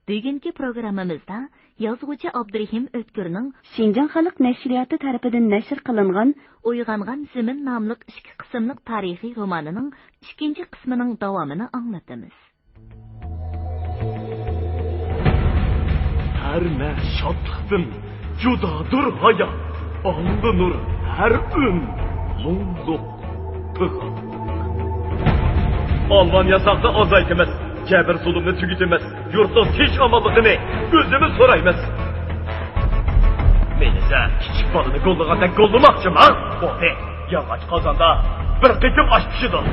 Bugungi programmamizda yozuvchi Abdurahim O'tkirning Şinjan Xalq Nashriyati tarafidan nashr qilingan Uyg'ongan Zimin nomli 2 qismlik tarixiy romanining 2 qismining davomini anglatamiz. Her ne şadlıktın, judadır hayat, alınır her ün, mulluk, tığa. Alman yasakta azaytımız, cebir zulümünü tükütümüz, yurtsuz hiç amallıkını gözümü sorayımız. Menise küçük balını kollağanda kollamakçım ha? O de, yağaç kazanda bir kıtım açmışıdır.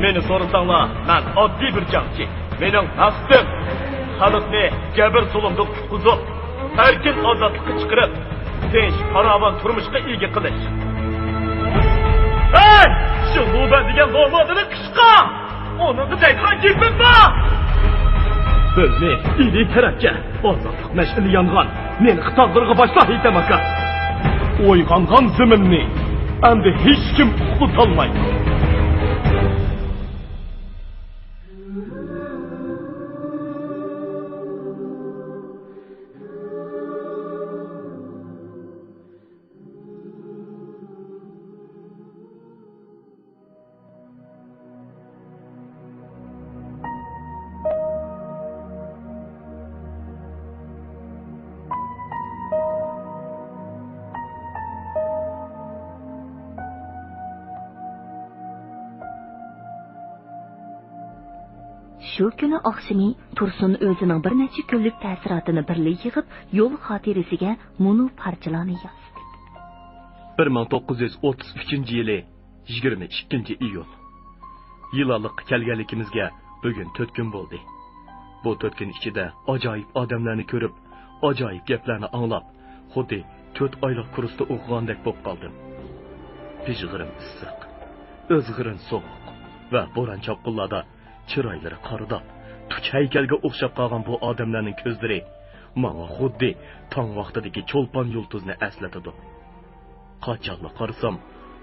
Meni sorursanla, ben adli bir camcı, benim hakkım. Halkni cebir zulümdük tutuzup, erkin azatlıkı çıkırıp, tinç, paravan turmuşka ilgi kılış. Hey! Şu ben diyen normadını kışka! Onun da dekran gitmem var! Bölme, iyiliği terakki, azatlık meşgili yangan, meni kıtazlarına başla hitemaka. Oygangan ziminni, hem de hiç kim tutalmaydı. Shu kuni oqshimi Tursun o'zining bir necha kunlik ta'sirotini birlik yig'ib, yo'l xotirasiga munu parchalarni yozdi. 1933-yili 22-iyul. Yılalik kelganligimizga bugun 4 kun bo'ldi. Bu 4 kun ichida ajoyib odamlarni ko'rib, ajoyib gaplarni anglab, xuddi 4 oylik kursda o'qigandek bo'lib qoldim. Pijg'irim issiq, o'zg'irin sovuq va bo'ron chopqinlarda chiroylari qaridab, tuch haykalga o'xshab qolgan bu odamlarning ko'zlari menga xuddi tong vaqtidagi cho'lpon yulduzni eslatadi. Qachonla qarasam,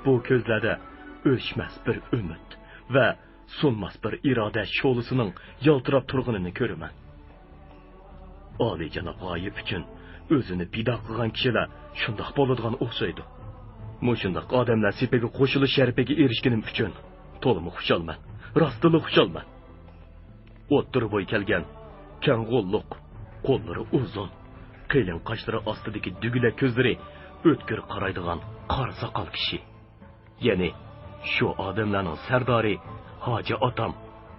bu ko'zlarda o'chmas bir umid va so'nmas bir iroda sho'lisining yaltirab turganini ko'raman. Oliyjanob g'oyib uchun o'zini pido qilgan kishilar shundoq bo'ladigan o'xshaydi. Mushundaq odamlar sepiga qo'shilish sharafiga erishganim uchun to'liq xushalman. Rastlı xushalman. O'ttir bo'y kelgan, kang qo'lliq, qo'llari uzun, qilin qoshlari ostidagi dugula ko'zlari o'tkir qaraydigan qora soqol kishi. Ya'ni shu odamlarning sardori Hoji otam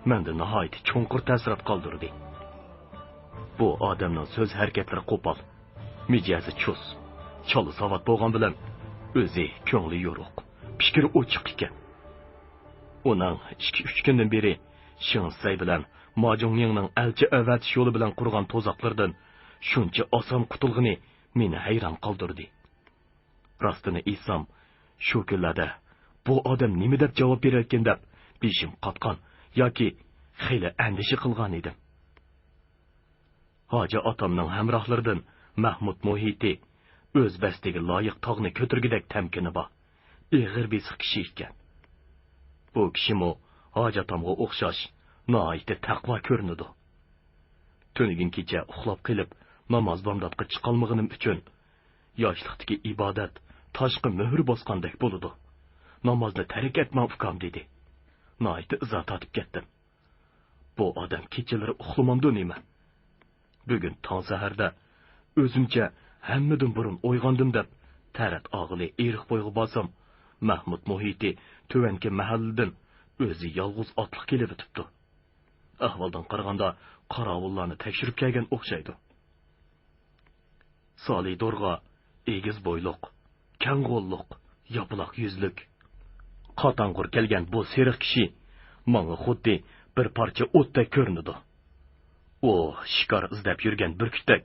menda nihoyat cho'nqur ta'sirot qoldirdi. Bu odamning so'z harakatlari qo'pol, mijozi chus, chala savat bo'lgan bilan o'zi ko'ngli yo'ruq, fikri ochiq ekan. Uning 2-3 kundan beri Shinsay bilan Majungningning elchi avatish yo'li bilan qurgan to'zoqlardan shuncha oson qutulg'ini meni hayron qoldirdi. Rostini aytsam, shu kunlarda bu odam nima deb javob berayotgan deb beshim qotgan yoki xeyli andishi qilgan edim. Hoji otamning hamrohlaridan Mahmud Muhiti o'z bastiga loyiq tog'ni ko'tirgidek tamkini bor. Ig'ir besiq kishi ekan. Bu kishimi Hoji otamga o'xshash noite taqvo ko'rinadi. Tunigin kecha uxlab qilib namoz bomdodga chiqolmaginim uchun yoshlikdagi ibodat toshqi muhr bosgandek bo'ladi. Namozni tark etmam ukam dedi. Noite izoh tatib ketdim. Bu odam kechalari uxlamamdi nima? Bugun tong saharda o'zimcha hammadan burun uyg'ondim deb tarat og'ili eriq bo'yga bosam, Mahmud Muhiti tuvanki mahalladan o'zi yolg'iz otliq kelib o'tibdi. Ahvoldan qaraganda qorovullarni tekshirib kelgan o'xshaydi. Solih Do'rg'a egiz bo'yliq, kang qo'lliq, yopiloq yuzlik, qotang'ur kelgan bu seriq kishi menga xuddi bir parcha o'tdek ko'rinadi. U shikor izlab yurgan burkutdek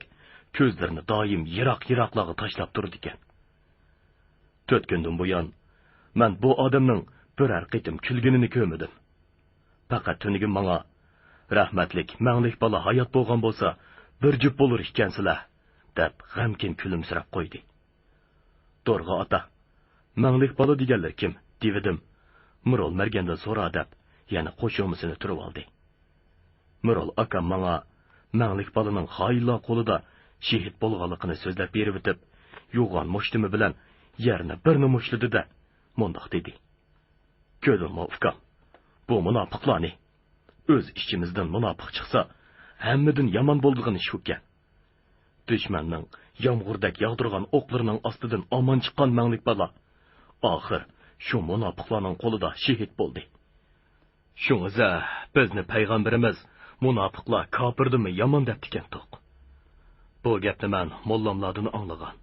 ko'zlarini doim yiroq-yiroqlarga tashlab turdi ekan. 4 kundan buyon men bu odamning biror qitim kulgunini ko'rmadim. Faqat tunigim menga rahmatlik, manglik bola hayot bo'lgan bo'lsa, bir jup bo'lar ekansizlar, deb g'amkin kulimsirab qo'ydi. Do'rg'a ota, manglik bola deganlar kim? Devidim. Mirol Margandan so'ra deb, yana qo'shimsini turib oldi. Mirol akam menga Мәңлік балының hayla қолыda şehit bolğanlığını sözləp berip ötüp, yoğan muştimi bilen yerine birini muşladı da, mundaq dedi. Görülme ufkam, bu münafıqlarni. Öz içimizden münafık çıksa, hemmedin yaman bolduğunu şukken. Düşmanның yağmurdak yağdırgan oklarının astıdan aman çıkan мәңлік bala, ahir şu münafıqlarning қолыda şehit boldu. Şuңıza bizni peygamberimiz münafıqlar kapirdimi yaman dep diken toq. Bu gapni men mollamlardan anlagan.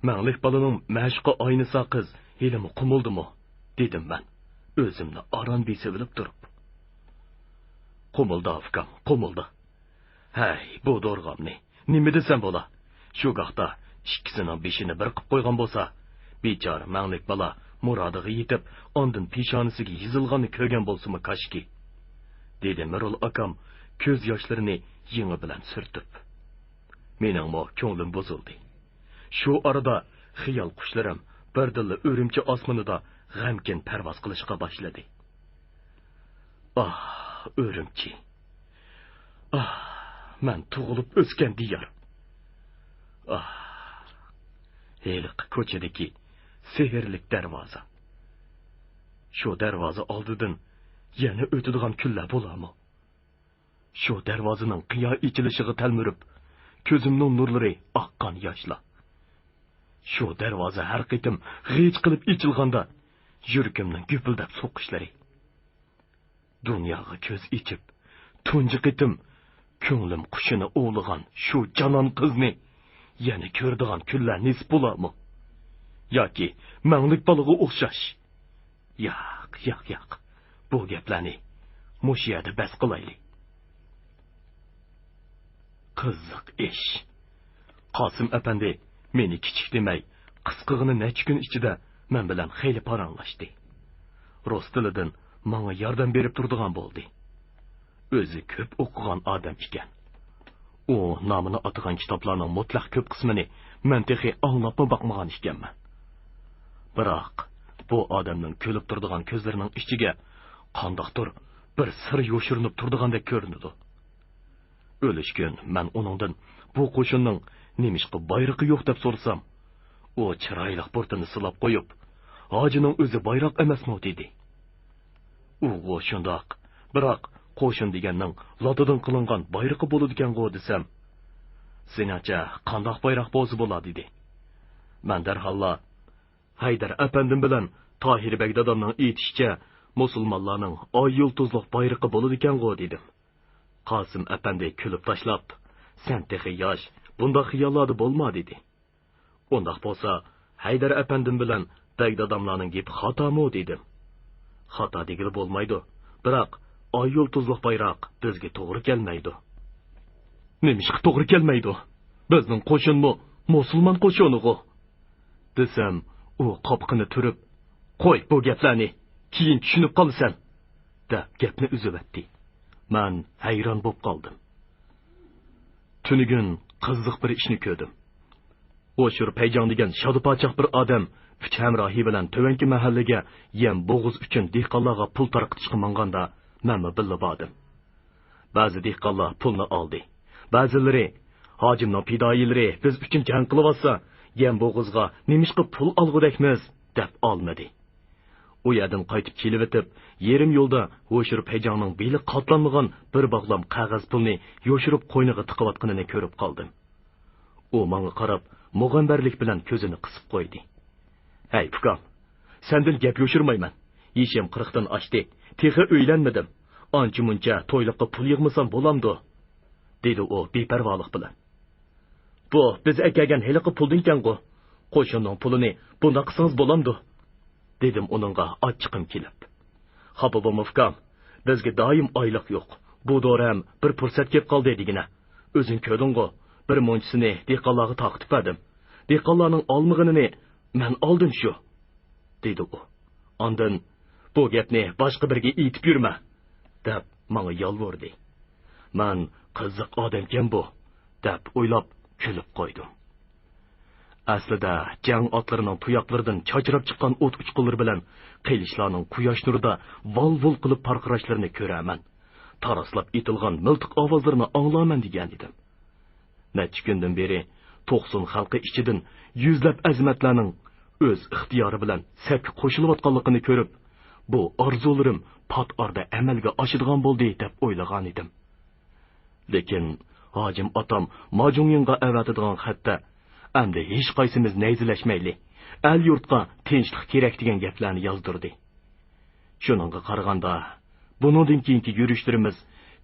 Мәңлік balının məşqi aynısa qız helimi qumuldu mu, dedim ben. Özümni aran besevilip durup. Qumuldu afkam, qumuldu. Hey, bu doğruğamni, nimi desem bola? Şu gaqda ikkisinin beşini bir qıp qoygan bolsa, biçar мәңлік bala muradığı yetip, ondun pişanisiga yizilganı kögen bolsumu kaşki. Dedi Mirul akam köz yaşlarını yıngı bilen sürtüp. Mening mo ko'nglim bozuldi. Şu arada xiyal quşlarım birdilla örümçi osmonida g'amkin parvoz qilishga boshladi. Ah, örümçi. Ah, men tug'ilib o'sgan diyor. Ah, heliq ko'chadagi sehrlik darvoza. Shu darvoza oldidan yana o'tadigan kunlar bo'larmi? Shu darvozaning qiyo ichilishiga talmurib, ko'zimning nurlari oqqan yoshlar. Shu darvoza har qitim g'ij qilib ichilganda, yuragimning gupildab so'qishlari. Dunyoga ko'z ichib, tunji qitim ko'nglim qushini o'g'ligan shu jonon qizni yana ko'rdigan kunlar nisb bo'larmi? Yoki мәңлік balig'i o'xshash? Yo'q. Bu gaplarni mush yerda bas qilaylik. Qiziq ish. Qosim apandi meni kichik demay, qisqig'ini necha kun ichida men bilan xeyli paranglashdi. Rus tilidan menga yordam berib turadigan bo'ldi. O'zi ko'p o'qigan odam ekan. U nomini atgan kitoblarning mutlaq ko'p qismini men texi anglab boqmagan ekanman. Biroq bu odamning kulib turadigan ko'zlarining ichiga qandoqdir bir sir yo'shirinib turdigandek ko'rinadi. O'lishgan men uningdan bu qo'shinning nemishqi bayrog'i yo'q deb so'rasam, u chiroyli portini silab qo'yib, hojining o'zi bayroq emasmi dedi. U shundoq, biroq qo'shin deganning lotidan qilingan bayrog'i bo'ladi ekan-ku desam, senacha qandoq bayroq bo'lsa bo'ladi dedi. Men darhalla Haydar apandim bilan Tahir bek dadamning aytishicha, musulmonlarning oy yulduzliq bayrog'i bo'ladi ekan-ku dedim. Qosim apandi kulib tashlab, sen texi yosh, bunda xiyollarda bo'lma dedi. Undaq bo'lsa, Haydar apandim bilan bek dadamlarning gapi xatomi dedim. Xato degili bo'lmaydi, biroq oy yulduzliq bayroq bizga to'g'ri kelmaydi. Nemishqa to'g'ri kelmaydi? Bizning qo'shinmi musulmon qo'shini-ku? Desam, u qopqini turib, qo'y bu gaplarni, keyin tushunib qolasan, deb gapni uzib o'tdi. Men hayron bo'lib qoldim. Tunigun qiziq bir ishni ko'rdim. O'shur Payjon degan shodupochoq bir odam uch hamrohi bilan Tövenki mahallaga yem bo'g'iz uchun dehqonlarga pul tarqatishga manganda, men billa bordim. Ba'zi dehqonlar pulni oldi. Ba'zilari hojimning fidoyilari biz uchun jang qilib olsa, yem bo'g'izga nemishqa pul olg'udakmiz deb olmadi. U yerdan qaytib kelib o'tib, yerim yo'lda O'shur Payjonning beli qatlanmagan bir bog'lam qog'oz pulni yo'shirib qo'yniga tiqayotganini ko'rib qoldim. U menga qarab, mug'ambarlik bilan ko'zini qisib qo'ydi. "Hey, ukam, sendan gap yo'shirmayman. Yeshim 40 dan oshdi. Texi uylanmadim. Ancha-muncha to'yliqqa pul yig'masam bo'lamdi", dedi u beparvolik bilan. "Bu biz akagan heliqi puldan ekan-ku. Qo'shinning pulini bunda qilsangiz bo'lamdi", dedim uningga achchiqim kelib. "Xafa bo'lma ukam, bizga doim oylik yo'q. Bu do'ram bir fursat kelib qoldi dedigina. O'zing ko'rding-ku, bir munchisini dehqonlarga taqib berdim. Dehqonlarning olmag'inini men oldim shu", dedi u. Ondan "Bu gapni boshqa birga aytib yurma", deb menga yolvordi. Men qiziq odamkan bu, deb o'ylab kulib qo'ydim. Aslida jang otlarining tuyoqlaridan chachrab chiqqan o't uchqunlari bilan qilishlarning quyosh nurida vol-vol qilib parqirashlarini ko'raman. taraslab etilgan miltiq ovozlarini anglaman degan edim. Necha kundan beri To'qson xalqi ichidan yuzlab azmatlarning o'z ixtiyori bilan sapga qo'shilayotganligini ko'rib, bu orzularim pat orada amalga oshadigan bo'ldi deb o'ylagan edim. Lekin hojim otam Majunginga avatadigan xatda endi hech qaysimiz nayzilashmayli, el yurtga tinchlik kerak degan gaplarni yozdirdi. Shuningga qaraganda, buningdan keyingi yurishlarimiz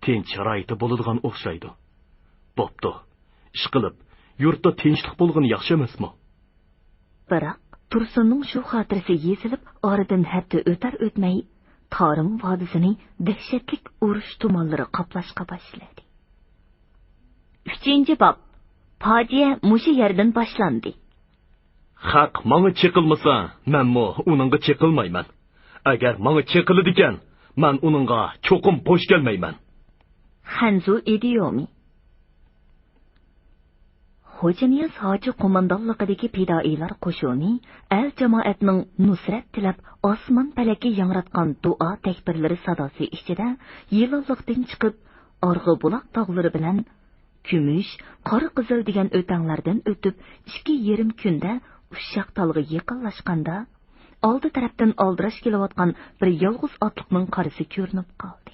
tinch sharoitda bo'ladigan o'xshaydi. Bo'pti. Ish qilib, yurtda tinchlik bo'lgani yaxshi emasmi? Biroq Tursunning shu xotirasi yezilib, oradan hatto o'tar o'tmay, Tarim vodisining dahshatlik urush tumonlari qoplashga boshladi. 3-bob. Fojia mushu yerdan boshlandi. Haq menga chiqilmasa, menmo uningga chiqilmayman. Agar menga chiqiladi ekan, men uningga cho'qim qo'sh kelmayman. Hanzu Idiomi. Xo'janiyaz hoji qo'mondonligidagi fidoilar qo'shuni el jamoatining nusrat tilab osmon palaki yangratgan duo takbirlari sadosi ichida yilonliqdan chiqib, Org'i buloq tog'lari bilan kumush, qora qizil degan o'tanglardan o'tib 2,5 kunda Ushshaq tog'iga yaqinlashganda, oldi tarafdan oldirash kelayotgan bir yolg'iz otliqning qarisi ko'rinib qoldi.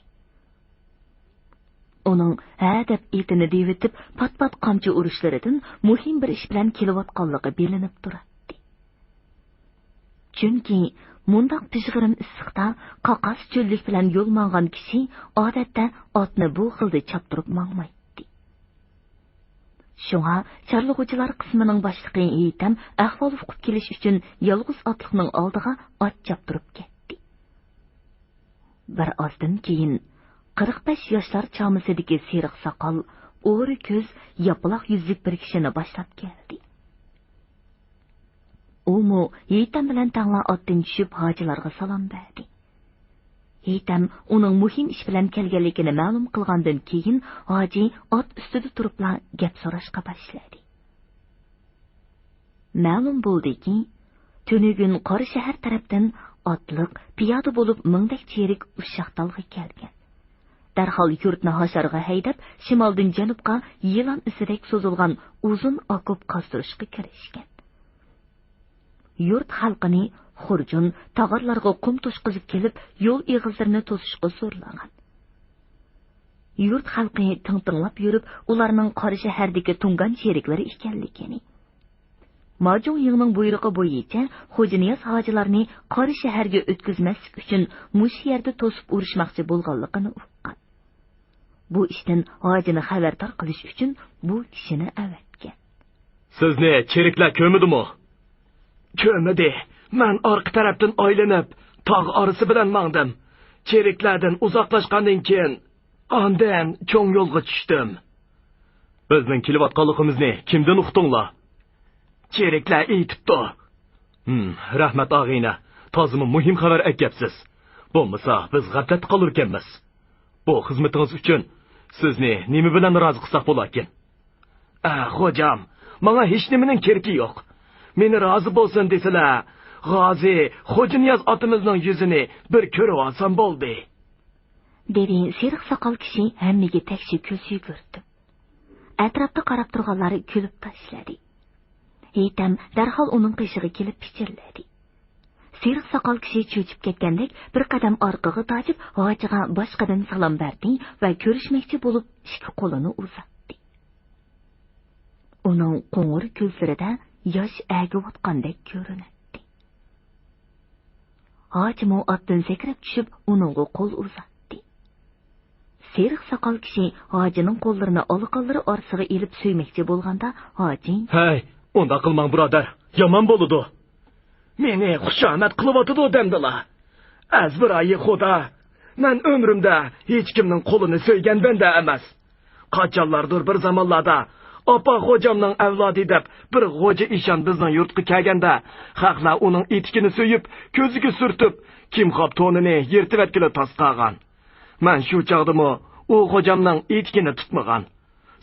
Uning deb etini devitib, pat-pat qamchi urushlaridan muhim bir ish bilan kelayotganligi bilinib turadi. Chunki mundaq pishg'irim issiqda qoqas cho'llik bilan yo'l mang'an kishi odatda otni bu xilda choptirib mangmaydi. Shunga charlig'uvchilar qismining boshlig'i Yitam ahvol uqib kelish uchun yolg'iz otliqning oldiga ot choptirib ketdi. Bir ozdan keyin 45 yoshlar chamisidagi seriq soqol, o'ri ko'z, yapaloq yuzlik bir kishini boshlab keldi. U Yitam bilan tangla otdan tushib hojilarga salom berdi. Yitam uning muhim ish bilan kelganligini ma'lum qilgandan keyin hoji ot ustida turibla gap so'rashga boshladi. Ma'lum bo'ldiki, tunugun Qora shahar tarafdan otliq piyoda bo'lib mingdak cherik Ushshaqtalga kelgan. Darhol yurtni hasharga haydab, shimoldan janubga yilon isidek so'zilgan uzun okop qastirishga kirishgan. Yurt xalqini xurjun, tog'orlarga qum to'shqizib kelib, yo'l eg'izlarini to'sishga zo'rlagan. Yurt xalqi tintinglab yurib, ularning Qora shahardagi tungan sheriklari ekanligini. Majunginning buyrug'i bo'yicha Xo'janiyaz hojilarni Qora shaharga o'tkazmaslik uchun mush yerda to'sib urishmoqchi bo'lganligini uqqan. Bu ishdan hojini xabardor qilish uchun bu kishini avatgan. Sizni cheriklar ko'midimi? Ko'midi. Men orqa tarafdan aylanib, tog' orasi bilan mangdim. Cheriklardan uzoqlashgandan keyin ondan cho'ng yo'lga tushdim. Bizning kelayotganligimizni kimdan uqdinglar? Cheriklar aytibdi. Rahmat og'ayna, tozimi muhim xabar aytibsiz. Bo'lmasa biz g'aflat qolur ekanmiz. Bu xizmatingiz uchun sizni nima bilan rozi qilsak bo'larkan? Xo'jam, menga hech nimaning keragi yo'q. Meni rozi bo'lsin desalar, G'ozi Xo'janiyaz otimizning yuzini bir ko'rib olsam bo'ldi. Dedi seriq soqol kishi hammaga takshi ko'z yugurdi. Atrofda qarab turganlar kulib tashladi. Yitam darhol uning qishig'iga kelib pichirladi. Seriq soqol kishi cho'chib ketgandek bir qadam orqaga tochib, hojiga boshqadan salom berdi va ko'rishmoqchi bo'lib ikki qo'lini uzatdi. Uning qo'ng'ir ko'zlarida yosh ag'ayotgandek ko'rinadi. Hoji otdan sakrab tushib, uningga qo'l uzatdi. Seriq soqol kishi hojining qo'llarini oliqonlari orasiga ilib suymoqchi bo'lganda, hoji: "Hey, unda qilmang birodar, yomon bo'ladi. Meni xushomad qilyotdi demdilar. Azbirayi xudo, men umrimda hech kimning qo'lini so'ygan banda emas. Qachonlardir bir zamonlarda Opa xo'jamning avlodi deb bir xo'ja ishon bizning yurtga kelganda, xalqlar uning etikini so'yib, ko'ziga surtib, kimxob to'nini yirtib atkila tasqagan. Men shu chaqdimi u xo'jamning etikini tutmagan.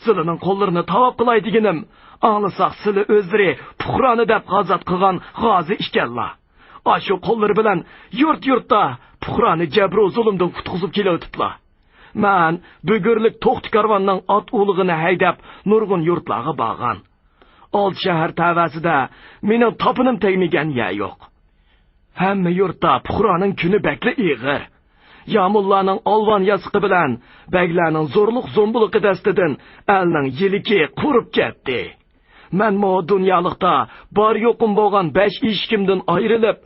Sizlarning qo'llarini tavob qilay deganim, anglasak sizlar o'zlari puhrani deb g'azat qilgan g'ozi ishkanlar. Shu qo'llari bilan yurt-yurtda puhrani jabru zulmdan qutqizib kelayotiblar. man bugürlük to'xti karvanning ot ulug'ini haydab nurg'un yurtlarga borgan. Old shahar tavasida mening topinim tegmagan ya yo'q. Hamma yurtda puhroning kuni bakli ig'ir. Yağmurlarning olvon yasqi bilan baglarning zo'rliq zo'mbuluqi dastidan elning yiliki qurib ketdi. Men mo dunyolikda bor yo'qim bo'lgan 5 eshikimdan ayrilib,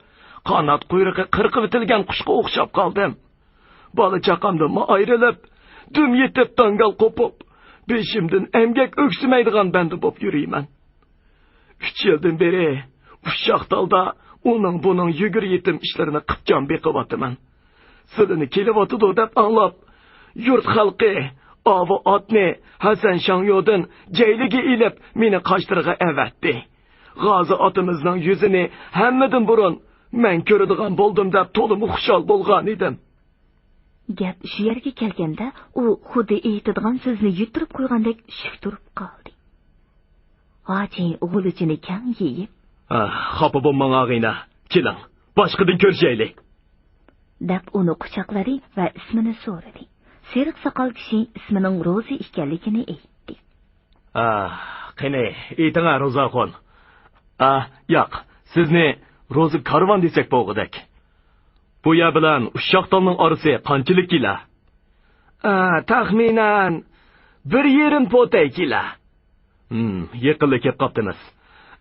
qanot quyrug'i qirqib etilgan qushga o'xshab qoldim. Bola chaqamdan ayrilib, dum yetib dangal qo'pib, beshimdan emgak o'ksimaydigan bandi bo'lib yuriyman. 3 yildan beri Uşaqdalda uning buning yugur yetim ishlarini qipjon beqiyotiman. Sizini kelyapti deb anglab, yurt xalqi ovi otni Hasan Shangyodan jayliga ilib meni Qashtirga avatdi. G'ozi otimizning yuzini hammadan burun men ko'radigan bo'ldim deb to'liq xushal bo'lgan edim. Gap shu yerga kelganda, u xuddi aytadigan so'zni yutirib qo'ygandek shik turib qoldi. Hoji o'g'lichini kang yeyib, xafa bo'lmang og'ayna, keling, boshqadan ko'rishaylik. deb uni quchoqladi va ismini so'radi. Seriq soqol kishi ismining Rozi ekanligini aytdi. Qani, ayting Rozaxon. Yo'q, sizni Rozi karvon desak bo'lg'idak. Bu yer bilan Uşaqdalning orasi qanchalik kila? Taxminan 1,5 potay kila. Yaqinlik kelib qoptimiz.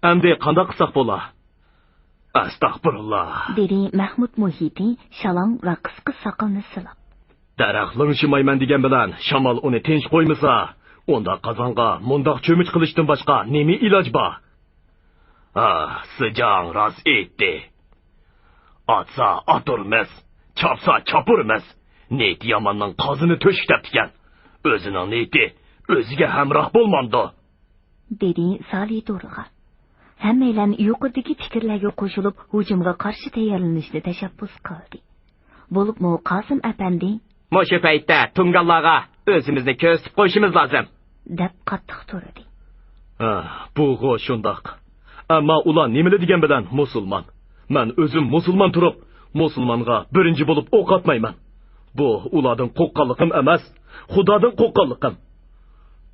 Endi qanday qilsak bo'lar? Astagfirullah. Dedi Mahmud Muhiti shalom va qisqa soqolni silab. Daraxtning shimayman degan bilan shamol uni tinch qo'ymasa, unda qozonga mundoq cho'mich qilishdan boshqa nima iloj bor? Sijang rost aytdi. Atsa aturmiz, chopsa chopurmiz. Niyat yomonning qozini to'shib ekan. O'zining niyati o'ziga hamroh bo'lmandi. Dedi Sali To'rg'a. Hammalar yuqoridagi fikrlarga qo'shilib hujumga qarshi tayyorlanishni tashabbus qildi. Bo'libmi Qosim apandi, "Mushu paytda tungallarga o'zimizni ko'rsatib qo'yishimiz lozim", deb qattiq turdi. Bu shundoq. Ammo ular nimani degan bilan musulmon. Men o'zim musulmon turib, musulmonga birinchi bo'lib o'q atmayman. Bu ularning qo'qqanligim emas, Xudoning qo'qqanligim.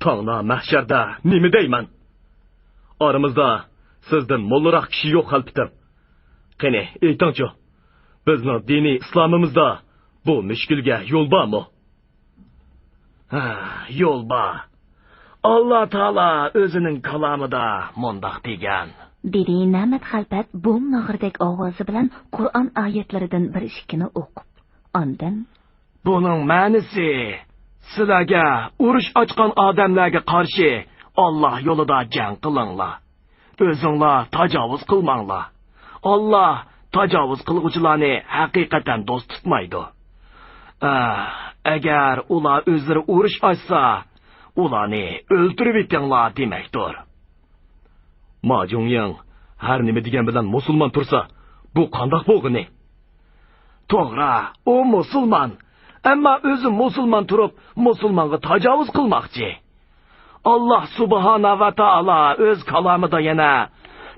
Tongda mahsharda nima deyman? Aramizda sizdan mollaroq kishi yo'q xalpitim. Qani, aytingchi, bizning diniy islomimizda bu mushkulga yo'l bormi? Yo'l bor. Alloh taolo o'zining kalomida mundoq degan. Dedi Namat Xalpat bo'm nag'irdek ovozi bilan Qur'on oyatlaridan bir ikkini o'qib. Ondan buning ma'nosi sizlarga urush ochgan odamlarga qarshi Alloh yo'lida jang qilinglar. O'zinglar tajovuz qilmanglar. Alloh tajovuz qilguvchilarni haqiqatan do'st tutmaydi. Agar ular o'zlari urush ochsa, ularni o'ldirib etinglar demakdir. Ma Jungyang har nima degan bilan musulmon tursa, bu qandoq bo'lg'ini? To'g'ri, u musulmon, ammo o'zi musulmon turib, musulmonga tajovuz qilmoqchi. Allah subhanahu va taolo o'z kalomida yana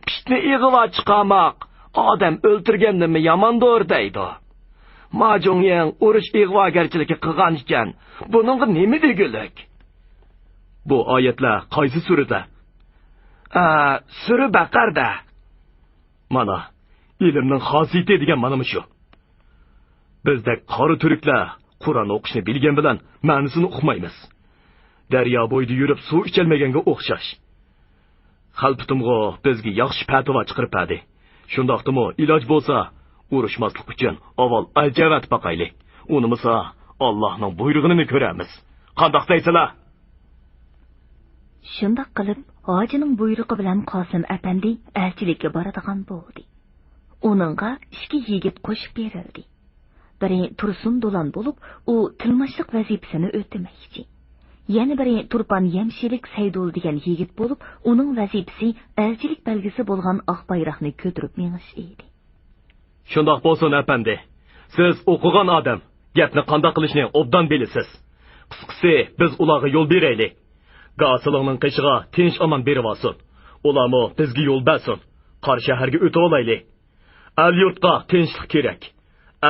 pishni ig'vo chiqarmoq, odam o'ltirganni yomondir deydi. Ma Jungyang urush ig'vogarchiligi qilgan ekan, buning nima degulik? Bu oyatlar qaysi surada? Sura Baqarda. Mana ilmning xosiyati degan mana shu. Bizda qori turklar Qur'on o'qishni bilgan bilan ma'nosini uqmaymiz. Daryo bo'yida yurib suv ichalmaganga o'xshash. Xalpitimg'o bizga yaxshi fatvo chiqaribdi. Shundoqdimi, iloj bo'lsa, urushmaslik uchun avval aljavat baqaylik. Unimisa Allohning buyrug'ini ko'ramiz. Qandoq deysizlar? Shundoq qilib, hojining buyrug'i bilan Qosim apandi elchilikka boradigan bo'ldi. Uningga 2 yigit qo'shib berildi. Biri Tursun Do'lan bo'lib, u tilmashliq vazifasini o'tamoqchi. Yana biri Turpan Yamshilik Saydul degan yigit bo'lib, uning vazifasi elchilik belgisi bo'lgan oq bayroqni ko'tarib menish edi. Shundoq bo'lsin apandi. Siz o'qigan odam, gapni qanday qilishni obdan bilasiz. Qisqasi, biz ularga yo'l beraylik. Qosilingning qishig'a tinch omon berib olsin. Ularmo bizga yo'l bersin. Qor shaharga o'tib olaylik. Al yurtga tinchlik kerak.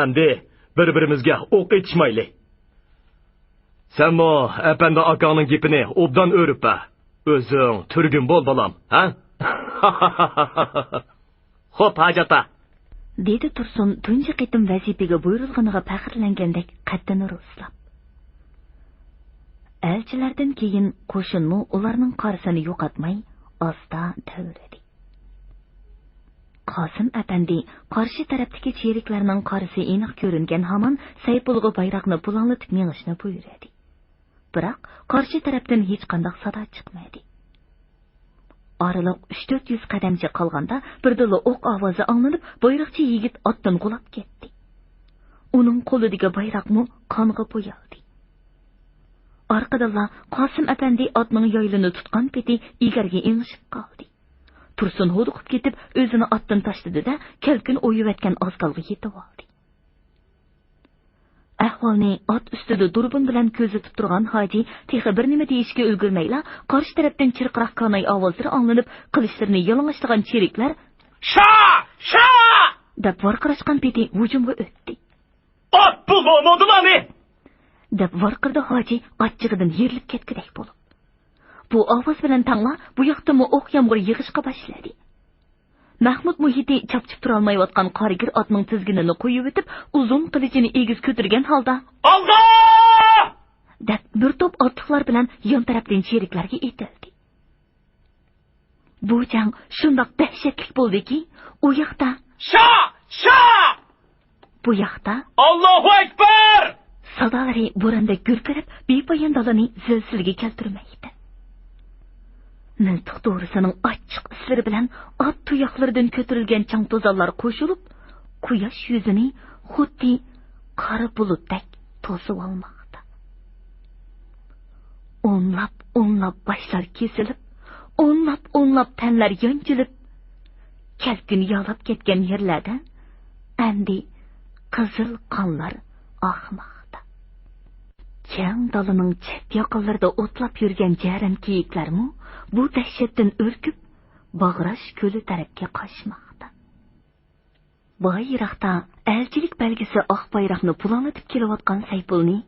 Endi bir-birimizga o'q etishmaylik. Sen mo efendi akanın gipini obdan örüp be. Özün türgün bol balam, ha? Hop hacata. Dedi Tursun tunji qitim vazifega buyurilganiga faxrlangandek qaddini rostlab. Elchilardan keyin qo'shinmi ularning qarsini yo'qotmay asta davradi. Qosim apandi qarshi tarafdagi cheriklarning qarisi aniq ko'ringan hamon Saypulga bayroqni pulanlatib mengishni buyurdi. Biroq qarshi tarafdan hech qanday sado chiqmadi. Araliq 3-400 qadamcha qolganda birdala o'q ovozi anglanib, bayroqchi yigit otdan qulab ketdi. Uning qo'lidagi bayroqmi qonga bo'yaldi. Arqadalla Qosim apandi otning yoylini tutgan peti egarga engishib qoldi. Tursun huduqib ketib, o'zini otdan tashladi-da, kelkin o'yiyotgan ozgalga yetib oldi. Ahvolni ot ustida durbin bilan ko'zatib turgan hoji texi bir nima deyishga ulgurmayla, qarshi tarafdan chirqiroq kanay ovozlari anglanib, qilichlarini yalang'ochlagan cheriklar "Sha! Sha!" deb varqirashgan peti hujumga o'tdi. Ot bulg'onadilarmi? deb varqirdi hoji achchig'idan yerilib ketgudek bo'lib. Bu ovoz bilan tangla bu yoqdami o'q yomg'ir yig'ishqa boshladi. Mahmud muhiti chapchib tura olmayotgan qarigir otning tizginini qo'yib o'tib, uzun qilichini egiz ko'targan holda "Alga!" deb bir to'p ortiqlar bilan yon tarafdan cheriklarga etildi. Bu jang shundoq dahshatli bo'ldiki, u yoqda "Sha! Sha!" bu yoqda "Allohu akbar!" sadolari bo'ronda gurkirib, bepoyon dalani zilzilaga keltirmaydi. Miltiq to'g'risining ochiq islari bilan ot tuyoqlaridan ko'tarilgan chang to'zonlar qo'shilib, quyosh yuzini xuddi qora bulutdek to'sib olmoqda. O'nlab boshlar kesilib, o'nlab tanlar yonchilib, kalkin yolab ketgan yerlarda endi qizil qonlar oqmoqda. Chang dalining chet yoqalarida o'tlab yurgan jaran kiyiklarmi bu dahshatdan o'rkib, Bag'rash ko'li tarafga qochmoqda. Bayroqda elchilik belgisi oq bayroqni pulanlatib kelayotgan Saypulni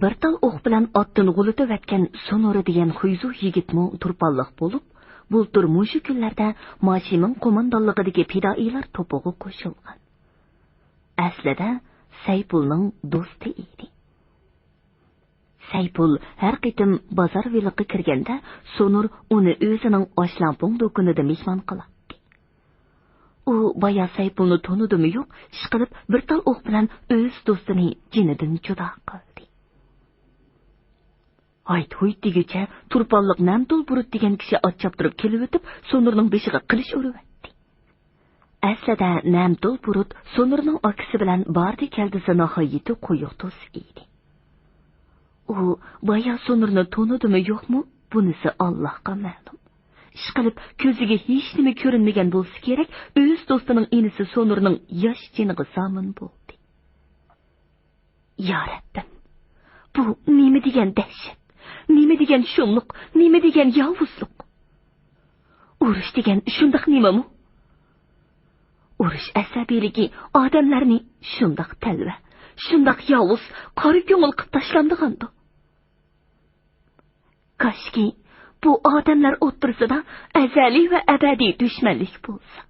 bir tal o'q bilan otdan g'ulitib o'tgan Sonora degan xuyzu yigitmi turpalliq bo'lib, bultur mushu kunlarda Moshimin qo'mondonligidagi fidoilar to'pig'i qo'shilgan. Aslida Saypulning do'sti edi. Saypul har qitim bozor viliqqa kirganda Sonur uni o'zining oshlampung do'konida mehmon qiladi. U boya Saypulni tanidimi yo'q, ishqilib bir tal o'q bilan o'z do'stini jinidan judo qildi. Ayt-hoyt deguncha turpalliq Namtul Burut degan kishi ot choptirib kelib o'tib, Sonurning beshiga qilich uribdi. Aslida Namtul Burut Sonurning akisi bilan bardi keldisi nihoyati qo'yiq do'st edi. U boya Sonurni tanidimi yo'qmi, bunisi Allohga ma'lum. Ishqilib ko'ziga hech nima ko'rinmagan bo'lsa kerak, o'z do'stining inisi Sonurning yosh jiniga zomin bo'ldi. Ya Rabbim, bu nima degan dahshat, nima degan shumliq, nima degan yovuzlik? Urush degan shundoq nima-mu? Urush asabiyligi odamlarni shundoq talva, shundoq yovuz, qora ko'ngil qilib tashlandigandi. Kashki bu odamlar o'ttirsida azaliy va abadiy dushmanlik bo'lsa.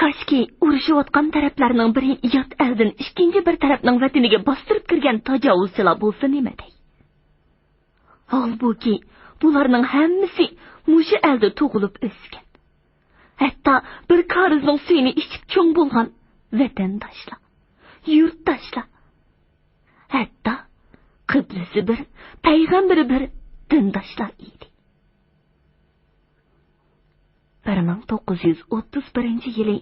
Kashki urushayotgan taraflarning biri yot eldan ikkinchi bir tarafning vataniga bostirib kirgan tajovuzchilar bo'lsa nima dey? Holbuki bularning hammasi mushu elda tug'ilib o'sgan. Hatto bir qarizning suyini ichib cho'ng bo'lgan vatandoshlar, yurtdoshlar. Hatto qiblasi bir, payg'ambari bir dindoshlar edi. 1931-yili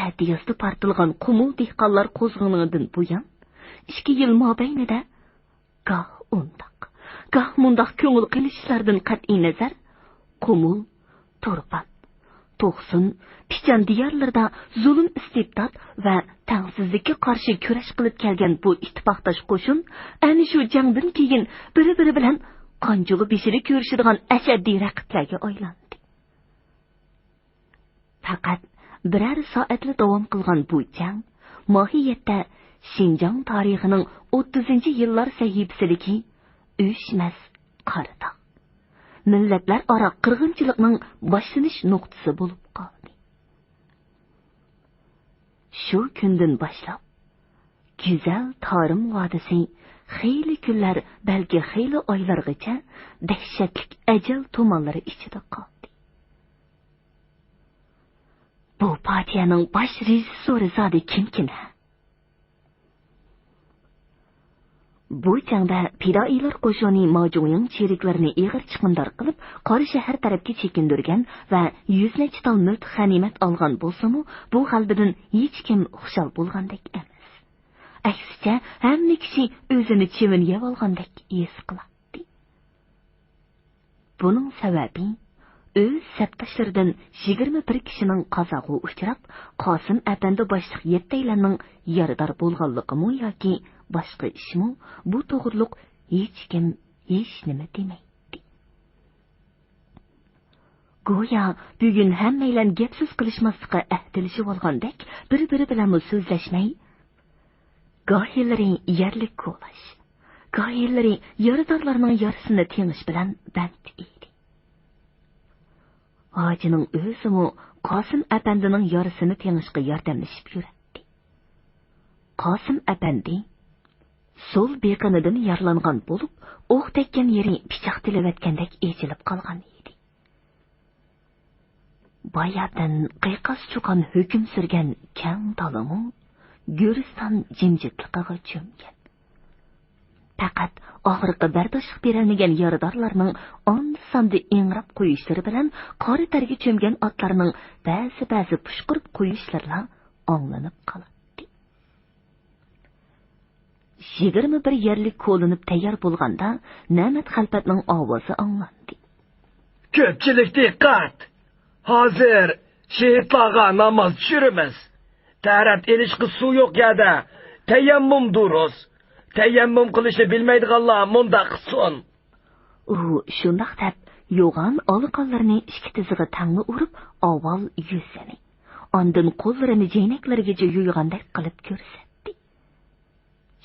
Adiyozda partilgan Qumul dehqonlar qo'zg'olonidan buyon 2 yil mobaynida goh undoq, goh mundoq ko'ngil qilishlardan qat'iy nazar Qumul, Turpan, To'qsin, Pichan diyorlarda zulm istibdod va tangsizlikka qarshi kurash qilib kelgan bu ittifoqdosh qo'shin ana shu jangdan keyin biri-biri bilan qonjug'i beshini ko'rishadigan ashaddiy raqiblarga aylandi. Faqat birer soatli davom qilgan bu jang mohiyatda Xinjiang tarixining 30-yillar sahifasidagi o'shmas qarda. Millatlar aro qirg'inchilikning boshlanish nuqtasi bo'lib qoldi. Shu kundan boshlab go'zal Tarim vodisi xeyli kunlar, balki xeyli oylargacha dahshatli ajal tumanlari ichida qoldi. Bu partiyaning bosh rejissyori zodi kim? Bu jangda fidoilar qo'shini Mojuning cheriklarini ig'ir chiqindor qilib, Qori shahar tarafga chekindirgan va 100 necha tal mulk g'animat olgan bo'lsa-mu, bu g'albidan hech kim xushal bo'lgandek emas. Aksicha, hamma kishi o'zini chivin yeb olgandek his qiladi. Buning sababi o'z sabtashlaridan 21 kishining qazoqqa uchrab, Qosim apandi boshliq 7 taylarning yarador bo'lganligi-mi yoki boshqa ishmi, bu to'g'riliq hech kim hech nima demaydi. Go'yo bugun hammaylar gapsiz qilishmaslikqa ahdilashib olgandek, bir-biri bilan so'zlashmay, gohillari yerlik qo'lash, gohillari yaradorlarning yarısini tengish bilan band edi. Hojining o'zimi Qosim apandining yarısini tengishga yordamlashib yuradi. Qosim apandi sol beqinidan yarlangan bo'lib, o'q tekkan yeri pichoq tilavatgandek echilib qolgan edi. Bayatdan qiqas chuqan hukm surgan kang dalami Guriston jimjitligiga cho'mgan. Faqat og'riqqa bardoshlik berolmagan yaradorlarning on-sonda ingrab qo'yishlari bilan qori targa cho'mgan otlarning ba'zi pushqirib qo'yishlari anglanib qoladi. 21 yerlik qo'linib tayyor bo'lganda Namat Xalfatning ovozi anglandi. Ko'pchilik diqqat! Hozir shehidlarga namoz tushiramiz. Tarat elishqi suv yo'q yerda. Tayammum durus. Tayammum qilishni bilmaydiganlar munda qilsin. U shundoq deb yo'g'on oliqonlarni ikki tiziga tangni urib, avval yuzini, ondan qo'llarini jaynaklarigacha yuygandek qilib ko'rsatdi.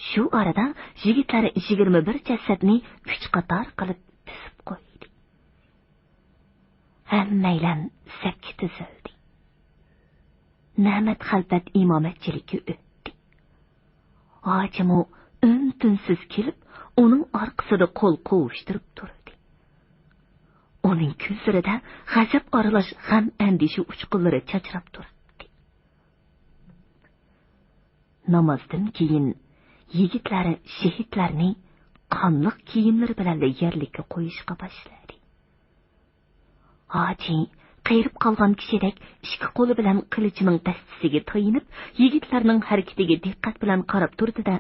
Shu arada yigitlar 21 jasadni 3 qator qilib tizib qo'ydi. Hammaylar sakki tizildi. Namat Xalfat imomatchiligi o'tdi. Hojimu un-tunsiz kelib, uning orqasida qo'l qovushtirib turdi. Uning ko'zlarida g'azab aralash g'am andishi uchqunlari chachrab turdi. Namozdan keyin yigitlari shehidlarni qonliq kiyimlari bilan yerlikka qo'yishga boshladi. Hoji qeyrib qolgan kishidek ikki qo'li bilan qilichining dastasiga tayinib, yigitlarning harakatiga diqqat bilan qarab turdi-da,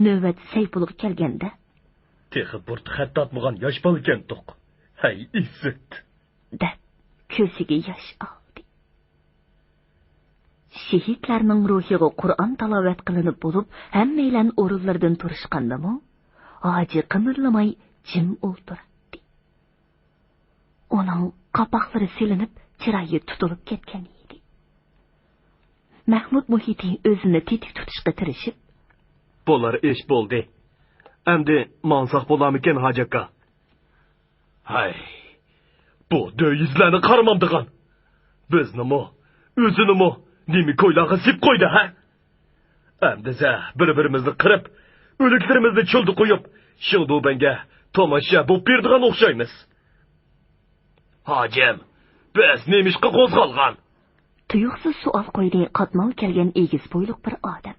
navbat Sayfulga kelganda, "Texi burti xattatmagan yosh bola ekan to'q. Hay izzat!" deb ko'ziga yosh oldi. Shehidlarning ruhiga Qur'on tilovat qilinib bo'lib, hammaylar o'rinlaridan turishgandami, hoji qimirlamay jim o'ltirdi. Uning qapoqlari silinib, chiroyi tutilib ketgan edi. Mahmud Muhiti o'zini tetik tutishga tirishib, "Bo'lar ish bo'ldi. Endi mansoq bo'larmikan hoji aka?" "Hay, bu döyizlarni qaramamdigan. Biznimi, o'zinimi nimi ko'ylarga sip qo'ydi, ha? Endi bir-birimizni qirib, o'liklarimizni cho'lda qo'yib, shildubanga tomosha bo'lib berdigan o'xshaymiz. Hojim, biz nemishqa qo'zg'algan?" Tuyuqsiz savol qo'ydi qatnov kelgan egiz bo'yliq bir odam.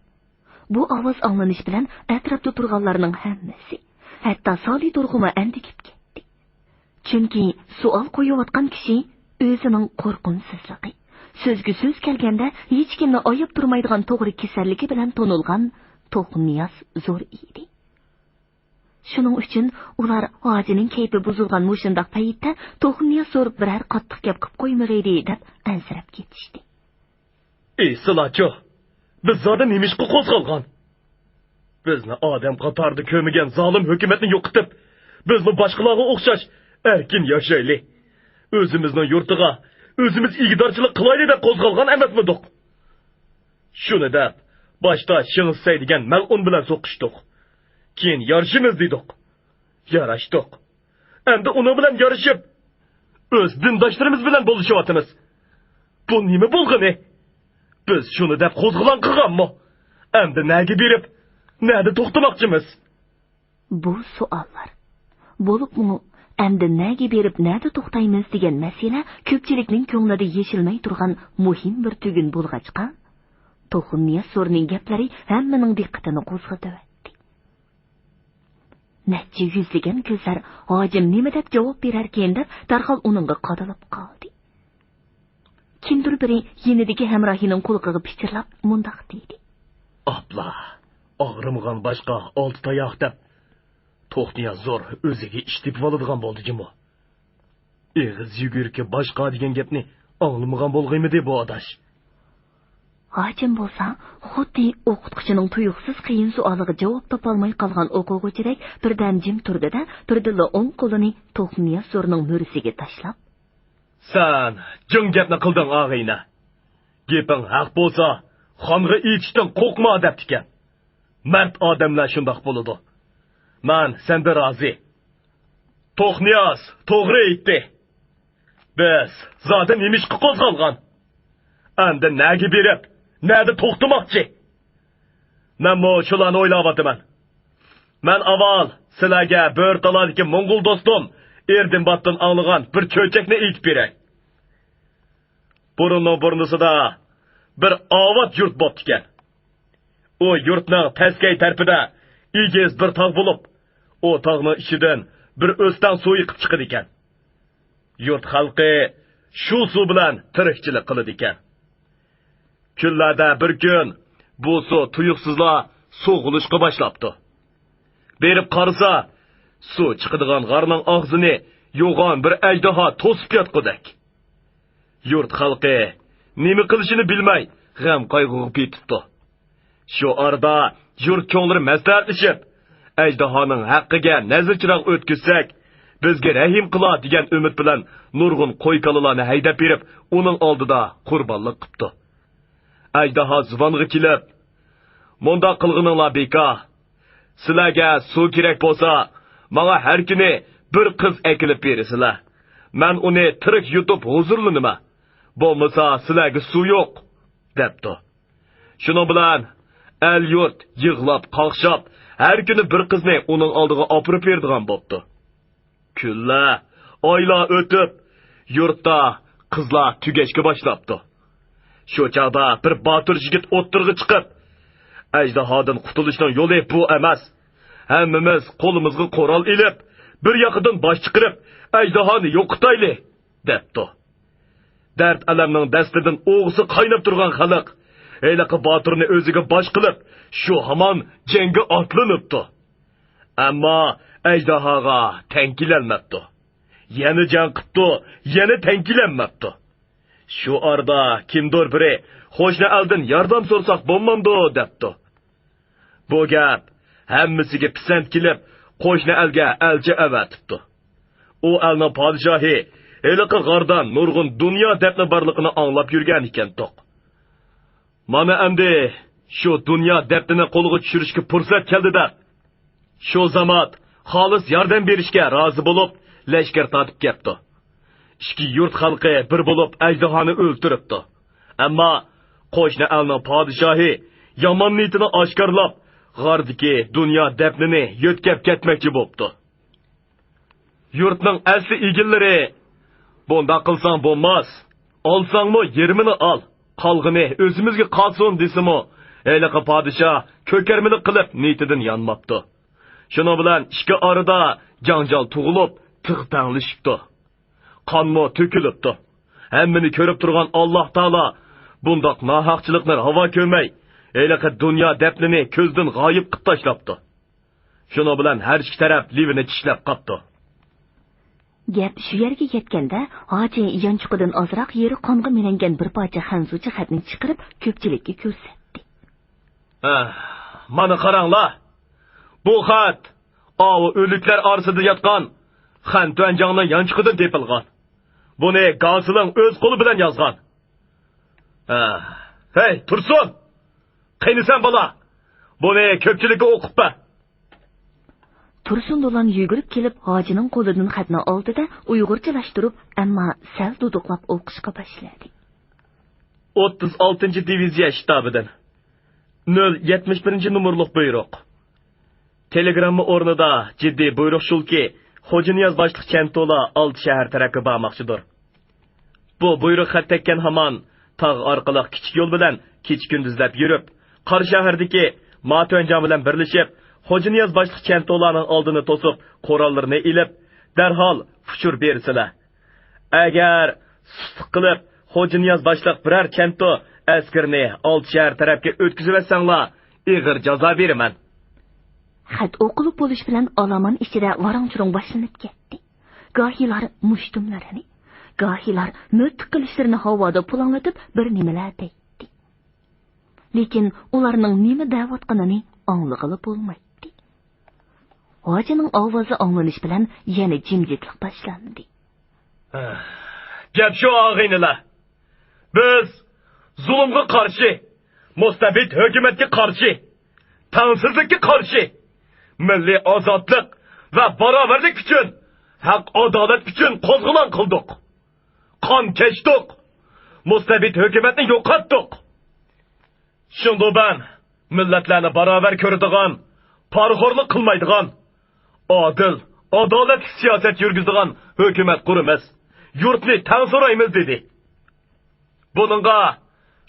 Bu ovoz anglanish bilan atrofda turganlarning hammasi, hatto Soli Turg'uma andikib ketdi. Chunki savol qo'yayotgan kishi o'zining qo'rqinsizligi, so'zga so'z kelganda hech kimni oyib turmaydigan to'g'ri kasalligi bilan to'nilgan To'qniyaz zo'r edi. Shuning uchun ular hojining kayfi buzilgan mushundaq paytda To'qniyaz zo'r biror qattiq gap qilib qo'ymag'aydi deb ansirab ketishdi. "Ey silacho, biz zoda nemishqa qo'zg'algan? Bizni odam qatorida ko'migan zolim hukumatni yo'qitib, bizni boshqalarga o'xshash erkin yashayli. O'zimizning yurtiga o'zimiz igdorchilik qilaylik deb qo'zg'algan emasmidik? Shuni deb boshda Shing'issay degan mal'un bilan so'qishdik. Keyin yarishimiz dedik. Yarashdik. Endi uni bilan yarashib, o'z dindoshlarimiz bilan bo'lishyapmiz. Bu nima bo'lgani? Biz shuni deb qo'zg'olon qilganmi? Endi nega berib, nega to'xtamoqchimiz? Bu savollar bo'libmi, endi nega berib, nega to'xtaymiz degan masala ko'pchilikning ko'nglida yechilmay turgan muhim bir tugun bo'lg'achqa, To'xunniya so'rning gaplari hammaning diqqatini qo'zg'atdi. Necha yuzlagan ko'zlar hojim nima deb javob berarkan deb darhol uningga qadalib qoldi. Kimdir biri yenidagi hamrohining qo'lqiga pichirlab mundoq dedi: Abla, og'rimgan boshqa 6 tayoq deb To'xniya zo'r o'ziga ish tepib oladigan bo'ldimi? Eg'iz yugurki boshqa degan gapni anglamagan bo'lg'aymidi bu odash? Hojim bo'lsa, xuddi o'qituvchining tuyuqsiz qiyin savoliga javob topolmay qolgan o'quvchidek birdan jim turdi-da, birdilla o'ng qo'lini To'xniya so'rning mo'risiga tashlab: Sen jin gapni qilding og'ayna. Gaping haq bo'lsa, xonga ichishdan qo'rqma debdikan. Mard odamlar shundoq bo'ladi. Men senda rozi. To'xniyas to'g'ri aytdi. Biz zoda nemishqa qo'zg'algan. Endi nega berib, nega to'xtamoqchi? Men shularni o'ylayapman. Men avval sizlarga Bo'rtalardagi Mo'ng'ul do'stim Erdinbatdan anglagan bir cho'chakni aytib beray. Burunning burnusida birovat yurt bo'pti ekan. O yurtning teskay tarafida egiz bir tog' bo'lib, o tog'ning ichidan bir o'stan suv yiqib chiqadi ekan. Yurt xalqi shu suv bilan tirikchilik qiladi ekan. Kunlarda bir kun bu suv tuyuqsizla so'g'ilishga boshlabdi. Berib qarasa, suv chiqadigan g'arning og'zini yo'g'on bir ajdaho to'sib yotqudek. Yurt xalqi nima qilishini bilmay g'am qayg'uga ketibdi. Shu arada yurt ko'nglari maslahatlashib, ajdahoning haqqiga nazarchiroq o'tkazsak, bizga rahim qila degan umid bilan nurg'un qo'y-kalalarni haydab berib, uning oldida qurbonlik qilibdi. Ajdaho zuvonga kelib, "Munda qilg'ininglar bekor. Sizlarga suv kerak bo'lsa, menga har kuni bir qiz akilib bersizlar. Men uni tirik yutib huzurlanaman. Bo'lmasa sizlarga suv yo'q" debdi. Shuning bilan el yurt yig'lab qaqshab, har kuni bir qizni uning oldiga opirib berdigan bo'pti. Kunlar, oylar o'tib, yurtda qizlar tugashga boshlabdi. Shu chaqda bir botir yigit o'ttirg'i chiqib, ajdahodan qutulishning yo'li bu emas. Hammamiz qo'limizga qo'ral ilib, bir yoqidan bosh chiqirib, ajdahoni yo'qotayli, debdi. Dard alamning dastidan o'g'si qaynab turgan xalq, aylaqa botirni o'ziga bosh qilib, shu hamon jangga otlanibdi. Ammo ajdahoga tankilanmabdi. Yana jang qilibdi, yana tankilanmabdi. Shu arada kimdir biri qo'shni eldan yordam so'rsak bo'lmamdi debdi. Bu gap hammasiga pisand kelib, qo'shni elga elchi avatibdi. U elning podshohi eliqi g'ardan nurg'un dunyo debni borligini anglab yurgan ekan to'q. Mana endi shu dunyo debni qo'lga tushirishga fursat keldi-da. Shu zamot xolis yordam berishga rozi bo'lib, lashkar tortib ketdi. Ikki yurt xalqi bir bo'lib ajdahoni o'ltiribdi. Ammo qo'shni elning podshohi yomon niyatini oshkorlab, g'ardagi dunyo debnini yo'tkab ketmoqchi bo'libdi. Yurtning asli egillari, "Bunda qilsang bo'lmas, olsangmi yermini ol, qolg'ini o'zimizga qolsin" desimi, eliqi podshoh ko'karmilik qilib niyatidan yonmabdi. Shuning bilan ikki orada janjal tug'ilib, tig'tanglashibdi. Qonmo to'kilibdi. Hammani ko'rib turgan Alloh taolo bundoq nohaqchilikni havo ko'rmay, eliqi dunyo debnini ko'zdan g'oyib qilib tashlabdi. Shuning bilan har ikki taraf livini tishlab qopdi. Gap shu yerga yetganda, hoji yanchiqidan ozroq yeri qonga melangan bir parcha xanzucha xatni chiqarib ko'pchilikka ko'rsatdi. Mana qaranglar. Bu xat ovi o'liklar orasida yotgan Xan Tuanjongning yanchiqidan tepilgan. Buni Gosiling o'z qo'li bilan yozgan. Hey, tursun! Qaynisan bola? Buni ko'pchilikka o'qibpa. Tursun do'lan yugurib kelib hojining qo'lidan xatni oldida uyg'urchalashtirib, ammo sal duduqlab o'qishga boshladi. 36 diviziya shtabidan 071 numurluq buyruq. Telegramma o'rnida jiddiy buyruq shulki, Xo'janiyaz boshliq Chantola 6 shahar tarafga bormoqchidir. Bu buyruq xat tekkan hamon tog' orqali kichik yo'l bilan kecha-kunduzlab yurib, Qor shahardagi Matönjan bilan birlashib, Xo'janiyaz boshliq Chantolaning oldini to'sib, qo'rollarini ilib, darhol fushur bersilar. Agar susliq qilib Xo'janiyaz boshliq biror Chanto askarni 6 shahar tarafga o'tkazibetsanglar, ig'ir jazo beraman. Xat o'qilib bo'lish bilan olomon ichida varang-churang boshlanib ketdi. Gohilar mushtumlarini, gohilar mo'ttiq qilishlarini havoda pulanglatib bir nimalar deydi. Lekin ularning nima da'vatqanini anglag'ili bo'lmaydi. Hojining ovozi anglanish bilan yana jimjitlik boshlandi. Gap shu og'aynilar. Biz zulmga qarshi, mustabid hukumatga qarshi, tangsizlikka qarshi, milliy ozodlik va barobarlik uchun, haq adolat uchun qo'zg'olon qildik. Qon kechdik. Mustabid hukumatni yo'qotdik. Shunda ben millatlarni barobar ko'radigan, parxo'rlik qilmaydigan, adil, adolatli siyosat yurgizadigan hukumat quramiz. Yurtni tang so'raymiz dedi. Buningga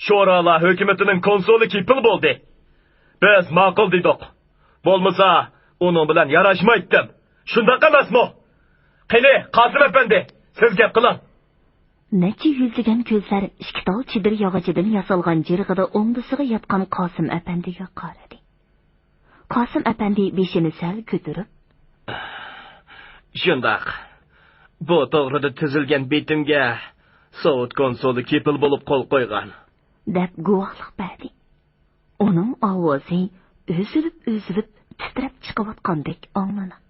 sho'rolar hukumatining konsuli kepil bo'ldi. Biz ma'qul dedik. Bo'lmasa, uning bilan yarashmaydim. Shunda emasmi? Qani, Qosim efendi, siz gap qiling. Necha yuzlagan ko'zlar ishkital chidir yog'ochidan yasalgan jirg'ida o'ngdisiga yotgan Qosim apandiga qaradi. Qosim apandi beshini sal ko'tarib, "Shundaq. Bu to'g'rida tuzilgan betimga Sovet konsuli kepil bo'lib qo'l qo'ygan" deb guvohlik berdi. Uning ovozi o'zilib titrab chiqayotgandek anglanadi.